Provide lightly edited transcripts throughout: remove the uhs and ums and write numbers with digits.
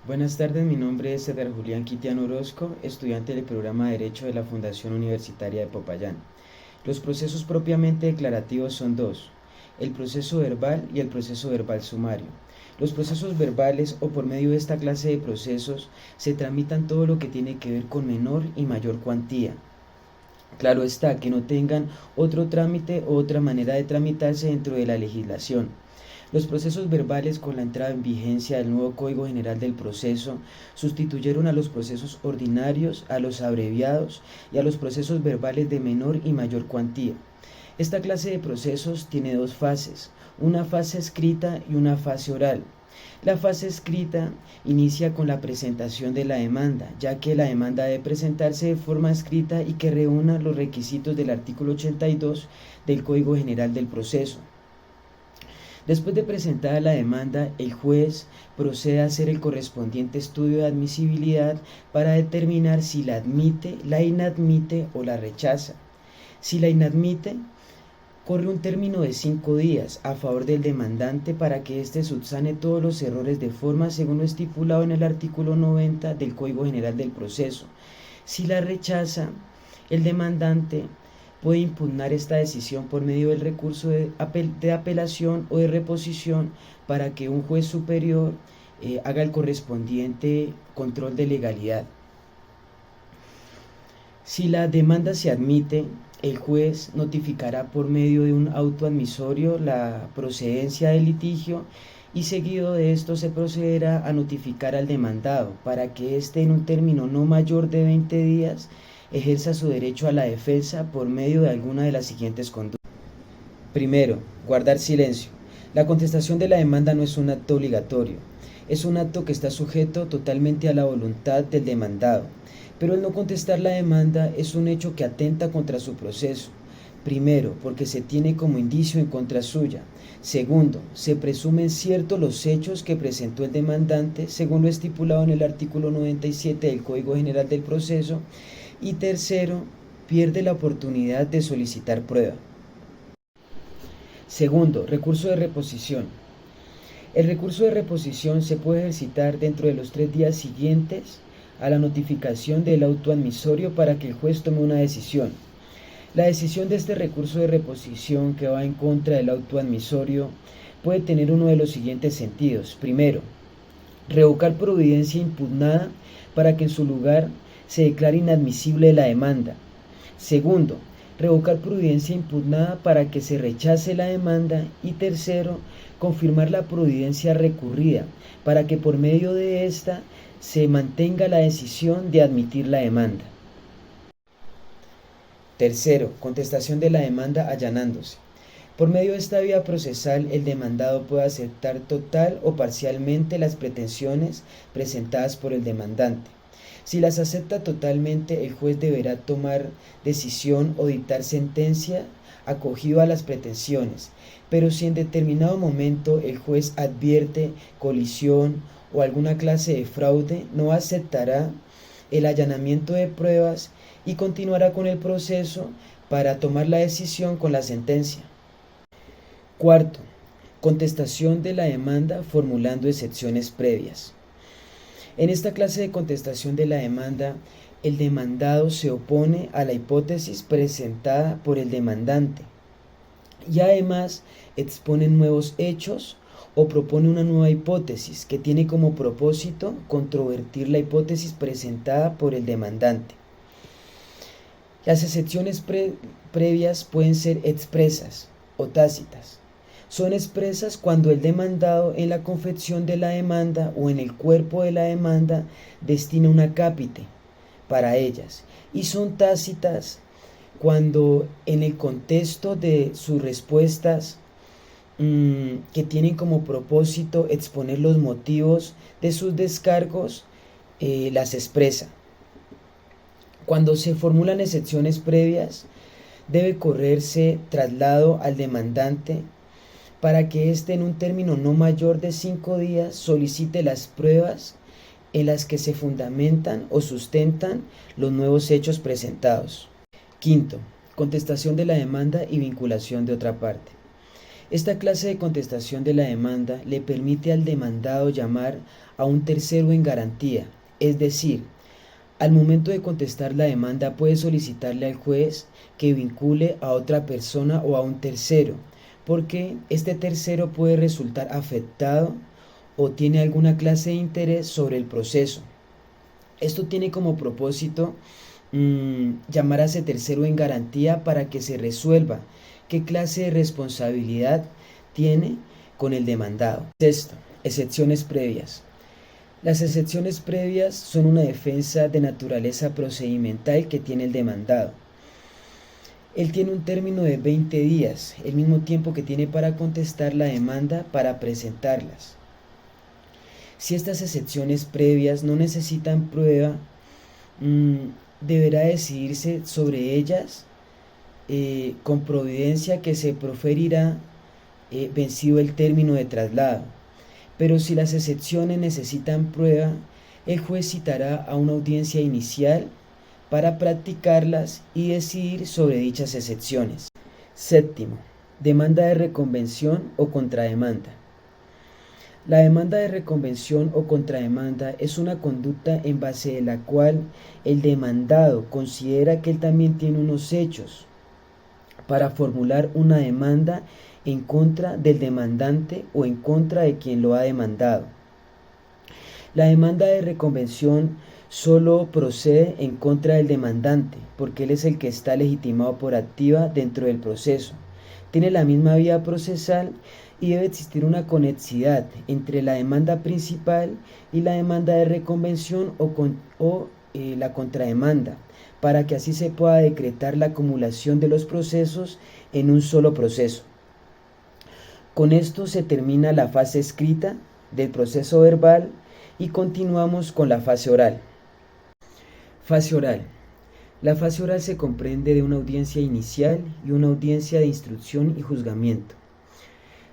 Buenas tardes, mi nombre es Cedar Julián Quitiano Orozco, estudiante del programa de Derecho de la Fundación Universitaria de Popayán. Los procesos propiamente declarativos son dos, el proceso verbal y el proceso verbal sumario. Los procesos verbales o por medio de esta clase de procesos se tramitan todo lo que tiene que ver con menor y mayor cuantía. Claro está, que no tengan otro trámite o otra manera de tramitarse dentro de la legislación. Los procesos verbales con la entrada en vigencia del nuevo Código General del Proceso sustituyeron a los procesos ordinarios, a los abreviados y a los procesos verbales de menor y mayor cuantía. Esta clase de procesos tiene dos fases, una fase escrita y una fase oral. La fase escrita inicia con la presentación de la demanda, ya que la demanda debe presentarse de forma escrita y que reúna los requisitos del artículo 82 del Código General del Proceso. Después de presentada la demanda, el juez procede a hacer el correspondiente estudio de admisibilidad para determinar si la admite, la inadmite o la rechaza. Si la inadmite, corre un término de 5 días a favor del demandante para que éste subsane todos los errores de forma según lo estipulado en el artículo 90 del Código General del Proceso. Si la rechaza, el demandante puede impugnar esta decisión por medio del recurso de apelación o de reposición para que un juez superior haga el correspondiente control de legalidad. Si la demanda se admite, el juez notificará por medio de un auto admisorio la procedencia del litigio y seguido de esto se procederá a notificar al demandado para que éste en un término no mayor de 20 días ejerza su derecho a la defensa por medio de alguna de las siguientes conductas. Primero, guardar silencio. La contestación de la demanda no es un acto obligatorio, es un acto que está sujeto totalmente a la voluntad del demandado, pero el no contestar la demanda es un hecho que atenta contra su proceso. Primero, porque se tiene como indicio en contra suya. Segundo, se presumen ciertos los hechos que presentó el demandante según lo estipulado en el artículo 97 del Código General del Proceso. Y tercero, pierde la oportunidad de solicitar prueba. Segundo, recurso de reposición. El recurso de reposición se puede ejercitar dentro de los 3 días siguientes a la notificación del auto admisorio para que el juez tome una decisión. La decisión de este recurso de reposición que va en contra del auto admisorio puede tener uno de los siguientes sentidos. Primero, revocar providencia impugnada para que en su lugar se declara inadmisible la demanda. Segundo, revocar prudencia impugnada para que se rechace la demanda. Y tercero, confirmar la prudencia recurrida para que por medio de esta se mantenga la decisión de admitir la demanda. Tercero, contestación de la demanda allanándose. Por medio de esta vía procesal, el demandado puede aceptar total o parcialmente las pretensiones presentadas por el demandante. Si las acepta totalmente, el juez deberá tomar decisión o dictar sentencia acogido a las pretensiones, pero si en determinado momento el juez advierte colisión o alguna clase de fraude, no aceptará el allanamiento de pruebas y continuará con el proceso para tomar la decisión con la sentencia. Cuarto, contestación de la demanda formulando excepciones previas. En esta clase de contestación de la demanda, el demandado se opone a la hipótesis presentada por el demandante y además expone nuevos hechos o propone una nueva hipótesis que tiene como propósito controvertir la hipótesis presentada por el demandante. Las excepciones previas pueden ser expresas o tácitas. Son expresas cuando el demandado en la confección de la demanda o en el cuerpo de la demanda destina un acápite para ellas, y son tácitas cuando en el contexto de sus respuestas que tienen como propósito exponer los motivos de sus descargos, las expresa. Cuando se formulan excepciones previas, debe correrse traslado al demandante para que éste en un término no mayor de 5 días solicite las pruebas en las que se fundamentan o sustentan los nuevos hechos presentados. Quinto, contestación de la demanda y vinculación de otra parte. Esta clase de contestación de la demanda le permite al demandado llamar a un tercero en garantía, es decir, al momento de contestar la demanda puede solicitarle al juez que vincule a otra persona o a un tercero, porque este tercero puede resultar afectado o tiene alguna clase de interés sobre el proceso. Esto tiene como propósito llamar a ese tercero en garantía para que se resuelva qué clase de responsabilidad tiene con el demandado. Sexto, excepciones previas. Las excepciones previas son una defensa de naturaleza procedimental que tiene el demandado. Él tiene un término de 20 días, el mismo tiempo que tiene para contestar la demanda para presentarlas. Si estas excepciones previas no necesitan prueba, deberá decidirse sobre ellas con providencia que se proferirá vencido el término de traslado. Pero si las excepciones necesitan prueba, el juez citará a una audiencia inicial para practicarlas y decidir sobre dichas excepciones. Séptimo, demanda de reconvención o contrademanda. La demanda de reconvención o contrademanda es una conducta en base de la cual el demandado considera que él también tiene unos hechos para formular una demanda en contra del demandante o en contra de quien lo ha demandado. La demanda de reconvención solo procede en contra del demandante, porque él es el que está legitimado por activa dentro del proceso. Tiene la misma vía procesal y debe existir una conexidad entre la demanda principal y la demanda de reconvención o la contrademanda, para que así se pueda decretar la acumulación de los procesos en un solo proceso. Con esto se termina la fase escrita del proceso verbal y continuamos con la fase oral. Fase oral. La fase oral se comprende de una audiencia inicial y una audiencia de instrucción y juzgamiento.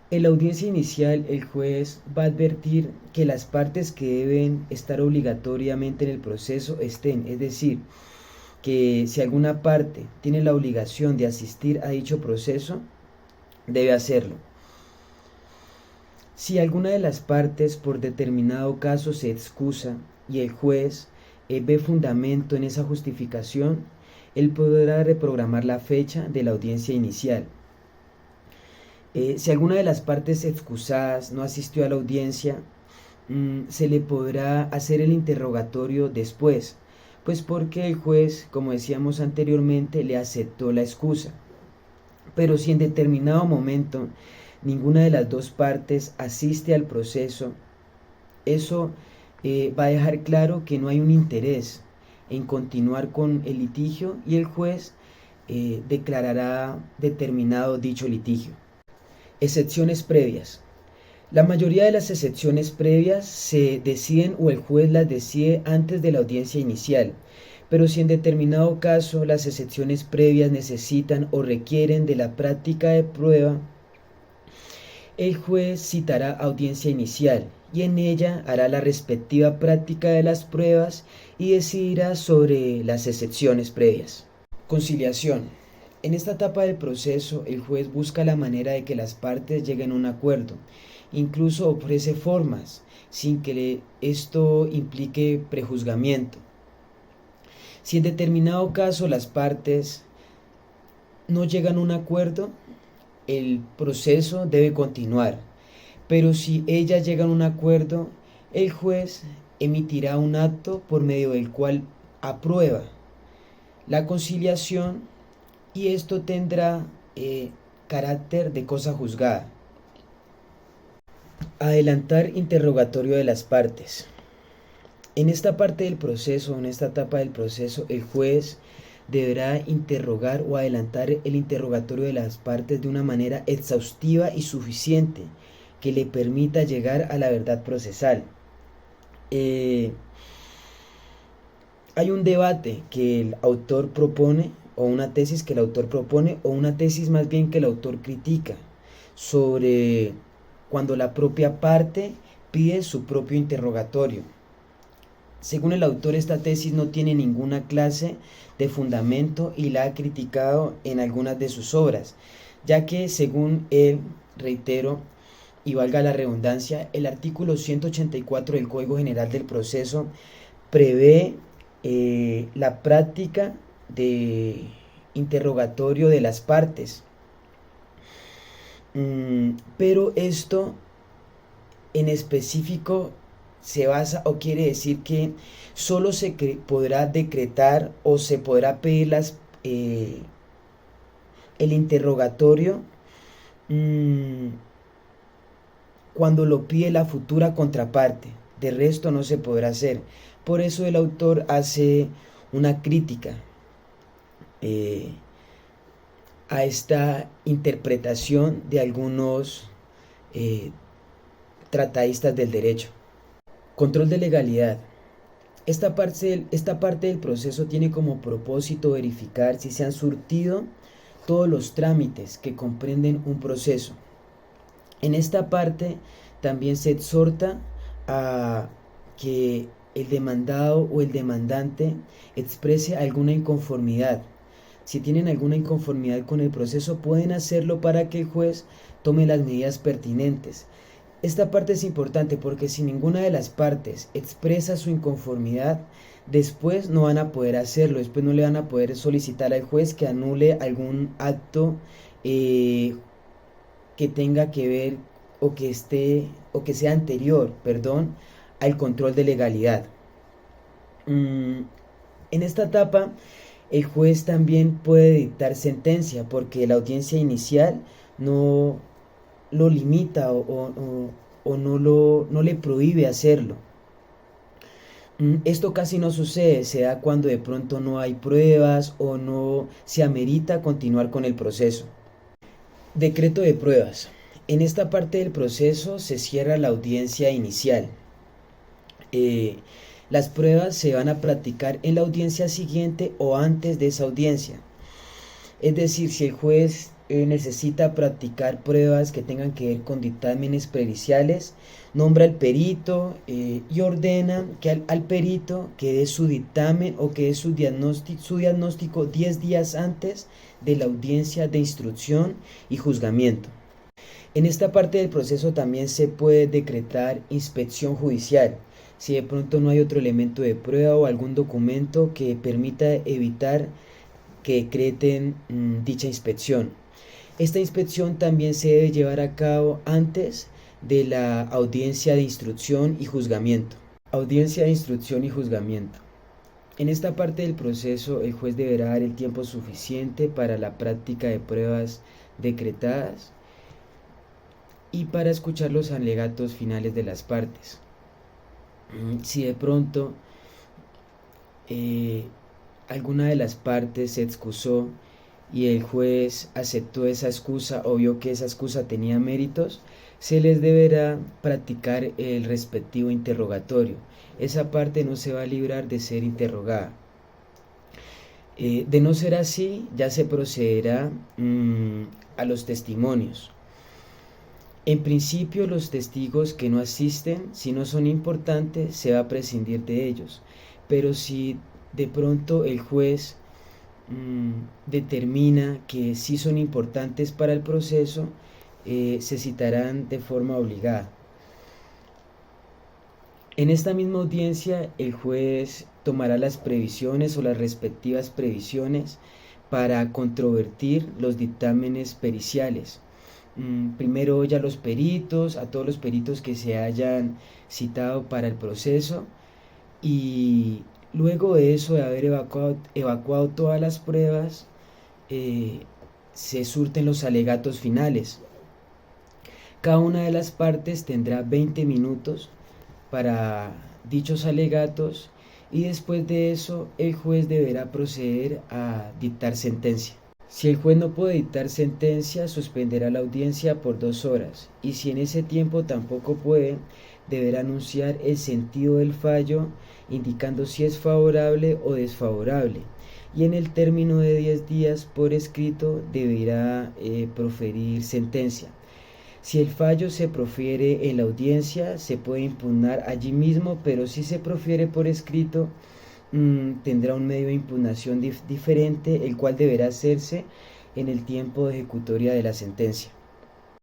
En la audiencia inicial, el juez va a advertir que las partes que deben estar obligatoriamente en el proceso estén, es decir, que si alguna parte tiene la obligación de asistir a dicho proceso, debe hacerlo. Si alguna de las partes por determinado caso se excusa y el juez ve fundamento en esa justificación, él podrá reprogramar la fecha de la audiencia inicial. Si alguna de las partes excusadas no asistió a la audiencia, se le podrá hacer el interrogatorio después, pues porque el juez, como decíamos anteriormente, le aceptó la excusa. Pero si en determinado momento ninguna de las dos partes asiste al proceso, eso va a dejar claro que no hay un interés en continuar con el litigio y el juez declarará determinado dicho litigio. Excepciones previas. La mayoría de las excepciones previas se deciden o el juez las decide antes de la audiencia inicial, pero si en determinado caso las excepciones previas necesitan o requieren de la práctica de prueba, el juez citará audiencia inicial y en ella hará la respectiva práctica de las pruebas y decidirá sobre las excepciones previas. Conciliación. En esta etapa del proceso, el juez busca la manera de que las partes lleguen a un acuerdo. Incluso ofrece formas sin que esto implique prejuzgamiento. Si en determinado caso las partes no llegan a un acuerdo, el proceso debe continuar. Pero si ellas llegan a un acuerdo, el juez emitirá un acto por medio del cual aprueba la conciliación y esto tendrá carácter de cosa juzgada. Adelantar interrogatorio de las partes. En esta parte del proceso, en esta etapa del proceso, el juez deberá interrogar o adelantar el interrogatorio de las partes de una manera exhaustiva y suficiente que le permita llegar a la verdad procesal. Hay un debate que el autor propone, o una tesis que el autor propone, o una tesis más bien que el autor critica, sobre cuando la propia parte pide su propio interrogatorio. Según el autor, esta tesis no tiene ninguna clase de fundamento y la ha criticado en algunas de sus obras, ya que según él reitero, y valga la redundancia, el artículo 184 del Código General del Proceso prevé la práctica de interrogatorio de las partes. Pero esto en específico se basa o quiere decir que solo se podrá decretar o se podrá pedir el interrogatorio cuando lo pide la futura contraparte. De resto no se podrá hacer. Por eso el autor hace una crítica a esta interpretación de algunos tratadistas del derecho. Control de legalidad. Esta parte del proceso tiene como propósito verificar si se han surtido todos los trámites que comprenden un proceso. En esta parte también se exhorta a que el demandado o el demandante exprese alguna inconformidad. Si tienen alguna inconformidad con el proceso, pueden hacerlo para que el juez tome las medidas pertinentes. Esta parte es importante porque si ninguna de las partes expresa su inconformidad, después no van a poder hacerlo, después no le van a poder solicitar al juez que anule algún acto que tenga que ver o que sea anterior, al control de legalidad. En esta etapa el juez también puede dictar sentencia porque la audiencia inicial no lo limita o no le prohíbe hacerlo. Esto casi no sucede, se da cuando de pronto no hay pruebas o no se amerita continuar con el proceso. Decreto de pruebas. En esta parte del proceso se cierra la audiencia inicial. Las pruebas se van a practicar en la audiencia siguiente o antes de esa audiencia. Es decir, si el juez necesita practicar pruebas que tengan que ver con dictámenes periciales, nombra al perito y ordena que al perito que dé su dictamen o que dé su diagnóstico 10 días antes de la audiencia de instrucción y juzgamiento. En esta parte del proceso también se puede decretar inspección judicial, si de pronto no hay otro elemento de prueba o algún documento que permita evitar que decreten dicha inspección. Esta inspección también se debe llevar a cabo antes de la audiencia de instrucción y juzgamiento. Audiencia de instrucción y juzgamiento. En esta parte del proceso el juez deberá dar el tiempo suficiente para la práctica de pruebas decretadas y para escuchar los alegatos finales de las partes. Si de pronto alguna de las partes se excusó y el juez aceptó esa excusa o vio que esa excusa tenía méritos, se les deberá practicar el respectivo interrogatorio. Esa parte no se va a librar de ser interrogada. De no ser así, ya se procederá a los testimonios. En principio, los testigos que no asisten, si no son importantes, se va a prescindir de ellos. Pero si de pronto el juez determina que sí son importantes para el proceso, se citarán de forma obligada. En esta misma audiencia, el juez tomará las previsiones o las respectivas previsiones para controvertir los dictámenes periciales. Primero oye a los peritos, a todos los peritos que se hayan citado para el proceso, y luego de eso, de haber evacuado todas las pruebas, se surten los alegatos finales. Cada una de las partes tendrá 20 minutos para dichos alegatos y después de eso el juez deberá proceder a dictar sentencia. Si el juez no puede dictar sentencia, suspenderá la audiencia por 2 horas y si en ese tiempo tampoco puede, deberá anunciar el sentido del fallo indicando si es favorable o desfavorable y en el término de 10 días por escrito deberá proferir sentencia. Si el fallo se profiere en la audiencia, se puede impugnar allí mismo, pero si se profiere por escrito, tendrá un medio de impugnación diferente, el cual deberá hacerse en el tiempo de ejecutoria de la sentencia.